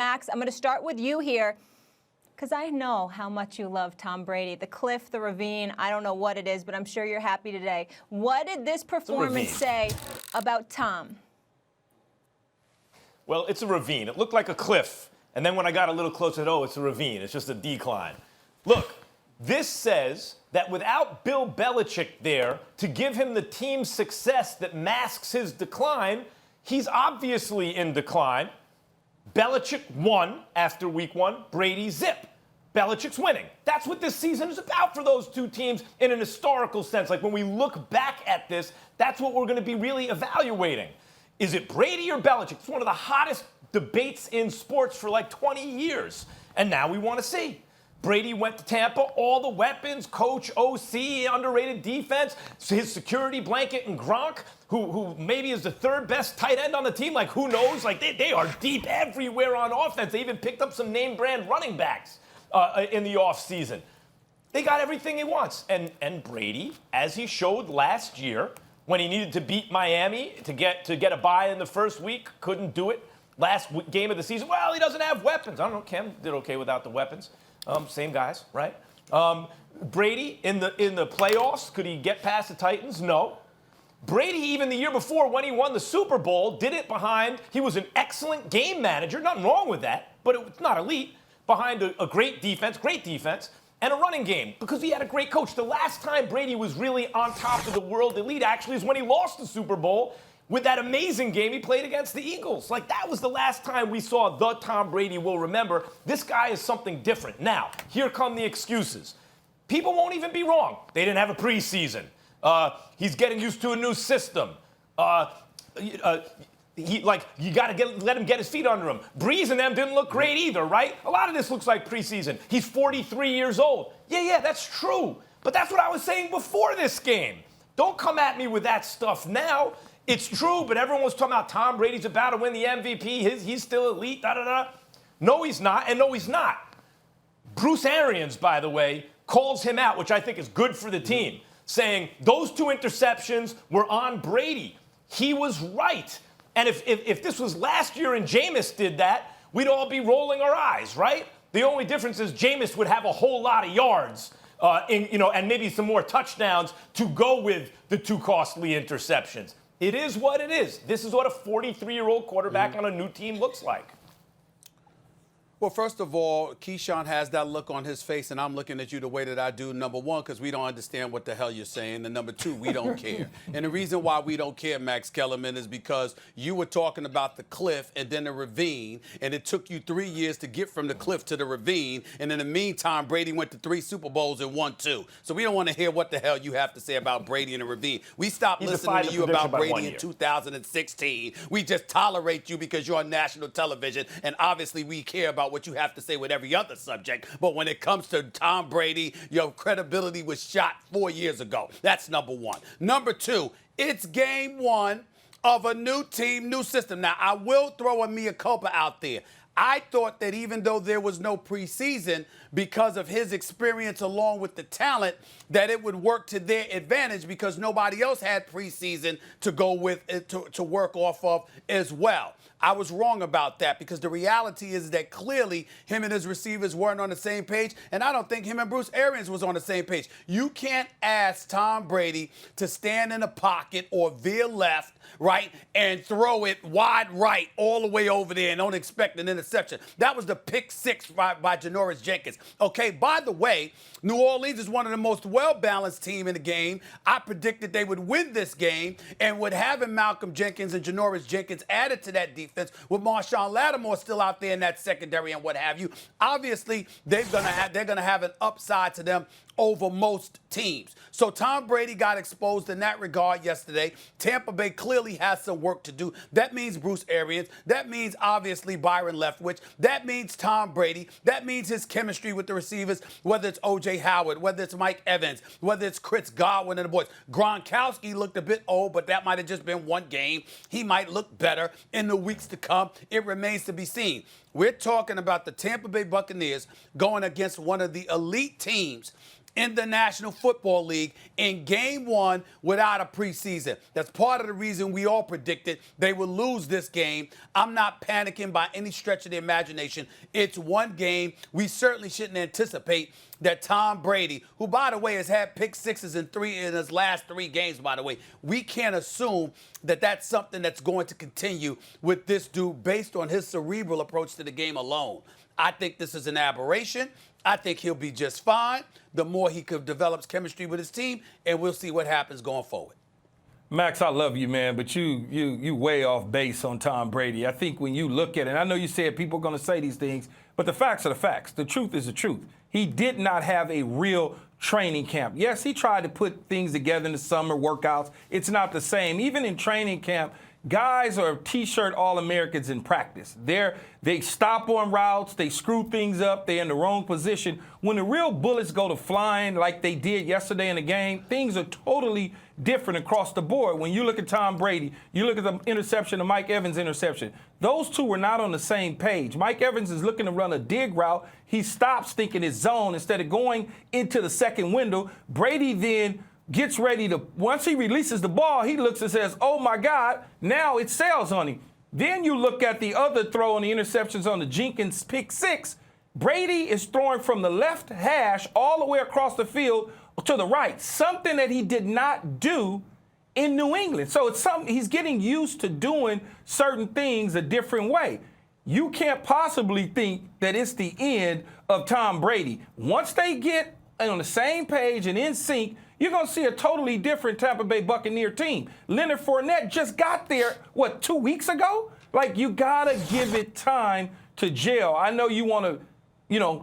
Max, I'm going to start with you here because I know how much you love Tom Brady. The cliff, the ravine, I don't know what it is, but I'm sure you're happy today. What did this performance say about Tom? Well, it's a ravine. It looked like a cliff. And then when I got a little closer, oh, it's a ravine. It's just a decline. Look, this says that without Bill Belichick there to give him the team success that masks his decline, he's obviously in decline. Belichick won after week 1. Brady zip. Belichick's winning. That's what this season is about for those two teams in an historical sense. Like when we look back at this, that's what we're going to be really evaluating. Is it Brady or Belichick? It's one of the hottest debates in sports for like 20 years. And now we want to see. Brady went to Tampa, all the weapons, coach, OC, underrated defense, his security blanket, and Gronk, who maybe is the third best tight end on the team. Like, who knows? Like, they are deep everywhere on offense. They even picked up some name brand running backs in the offseason. They got everything he wants. And Brady, as he showed last year, when he needed to beat Miami to get a bye in the first week, couldn't do it. Last game of the season, well, he doesn't have weapons. I don't know, Cam did okay without the weapons. Same guys, right? Brady, in the playoffs, could he get past the Titans? No. Brady, even the year before when he won the Super Bowl, did it behind, he was an excellent game manager, nothing wrong with that, but it's not elite, behind a great defense, and a running game because he had a great coach. The last time Brady was really on top of the world elite actually is when he lost the Super Bowl with that amazing game he played against the Eagles. Like, that was the last time we saw the Tom Brady we'll remember. This guy is something different. Now, here come the excuses. People won't even be wrong. They didn't have a preseason. He's getting used to a new system. You got to let him get his feet under him. Breeze and them didn't look great either, right? A lot of this looks like preseason. He's 43 years old. Yeah, that's true. But that's what I was saying before this game. Don't come at me with that stuff now. It's true, but everyone was talking about Tom Brady's about to win the MVP. He's still elite, da-da-da. No, he's not, and no, he's not. Bruce Arians, by the way, calls him out, which I think is good for the team, saying those 2 interceptions were on Brady. He was right. And if this was last year and Jameis did that, we'd all be rolling our eyes, right? The only difference is Jameis would have a whole lot of yards and maybe some more touchdowns to go with the 2 costly interceptions. It is what it is. This is what a 43-year-old quarterback on a new team looks like. Well, first of all, Keyshawn has that look on his face, and I'm looking at you the way that I do. Number one, because we don't understand what the hell you're saying. And number two, we don't care. And the reason why we don't care, Max Kellerman, is because you were talking about the cliff and then the ravine, and it took you 3 years to get from the cliff to the ravine. And in the meantime, Brady went to 3 Super Bowls and won 2. So we don't want to hear what the hell you have to say about Brady and the ravine. We stopped listening to you about Brady in 2016. We just tolerate you because you're on national television, and obviously we care about what you have to say with every other subject. But when it comes to Tom Brady, your credibility was shot 4 years ago. That's number one. Number two, it's game 1 of a new team, new system. Now, I will throw a mea culpa out there. I thought that even though there was no preseason, because of his experience along with the talent, that it would work to their advantage because nobody else had preseason to go with, to work off of as well. I was wrong about that because the reality is that clearly him and his receivers weren't on the same page, and I don't think him and Bruce Arians was on the same page. You can't ask Tom Brady to stand in a pocket or veer left, right, and throw it wide right all the way over there and don't expect an interception. That was the pick 6 by Janoris Jenkins. Okay, by the way, New Orleans is one of the most well-balanced team in the game. I predicted they would win this game, and with having Malcolm Jenkins and Janoris Jenkins added to that defense, with Marshawn Lattimore still out there in that secondary and what have you, obviously they're gonna have an upside to them over most teams. So Tom Brady got exposed in that regard yesterday. Tampa Bay clearly has some work to do. That means Bruce Arians. That means obviously Byron Leftwich. That means Tom Brady. That means his chemistry with the receivers, whether it's O.J. Howard, whether it's Mike Evans, whether it's Chris Godwin and the boys. Gronkowski looked a bit old, but that might have just been one game. He might look better in the weeks to come. It remains to be seen. We're talking about the Tampa Bay Buccaneers going against one of the elite teams in the National Football League in game one without a preseason. That's part of the reason we all predicted they would lose this game. I'm not panicking by any stretch of the imagination. It's one game. We certainly shouldn't anticipate that Tom Brady, who, by the way, has had pick sixes in his last 3 games, by the way, we can't assume that that's something that's going to continue with this dude based on his cerebral approach to the game alone. I think this is an aberration. I think he'll be just fine the more he develops chemistry with his team, and we'll see what happens going forward. Max, I love you, man, but you way off base on Tom Brady. I think when you look at it, and I know you said people are going to say these things, but the facts are the facts. The truth is the truth. He did not have a real training camp. Yes, he tried to put things together in the summer workouts. It's not the same. Even in training camp, guys are T-shirt All-Americans in practice. They stop on routes. They screw things up. They're in the wrong position. When the real bullets go to flying like they did yesterday in the game, things are totally different across the board. When you look at Tom Brady, you look at the interception, the Mike Evans interception. Those two were not on the same page. Mike Evans is looking to run a dig route. He stops thinking it's zone instead of going into the second window. Brady then gets ready to, once he releases the ball, he looks and says, oh my God, now it sails on him. Then you look at the other throw on the interceptions on the Jenkins pick 6. Brady is throwing from the left hash all the way across the field to the right, something that he did not do in New England. So it's something he's getting used to doing certain things a different way. You can't possibly think that it's the end of Tom Brady. Once they get on the same page and in sync, you're going to see a totally different Tampa Bay Buccaneer team. Leonard Fournette just got there, 2 weeks ago? Like, you got to give it time to gel. I know you want to,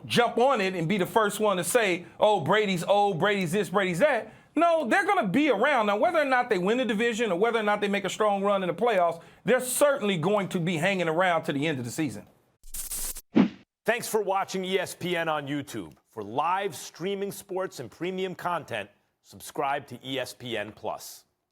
jump on it and be the first one to say, oh, Brady's old, Brady's this, Brady's that. No, they're going to be around. Now, whether or not they win the division or whether or not they make a strong run in the playoffs, they're certainly going to be hanging around to the end of the season. Thanks for watching ESPN on YouTube. For live streaming sports and premium content, subscribe to ESPN+.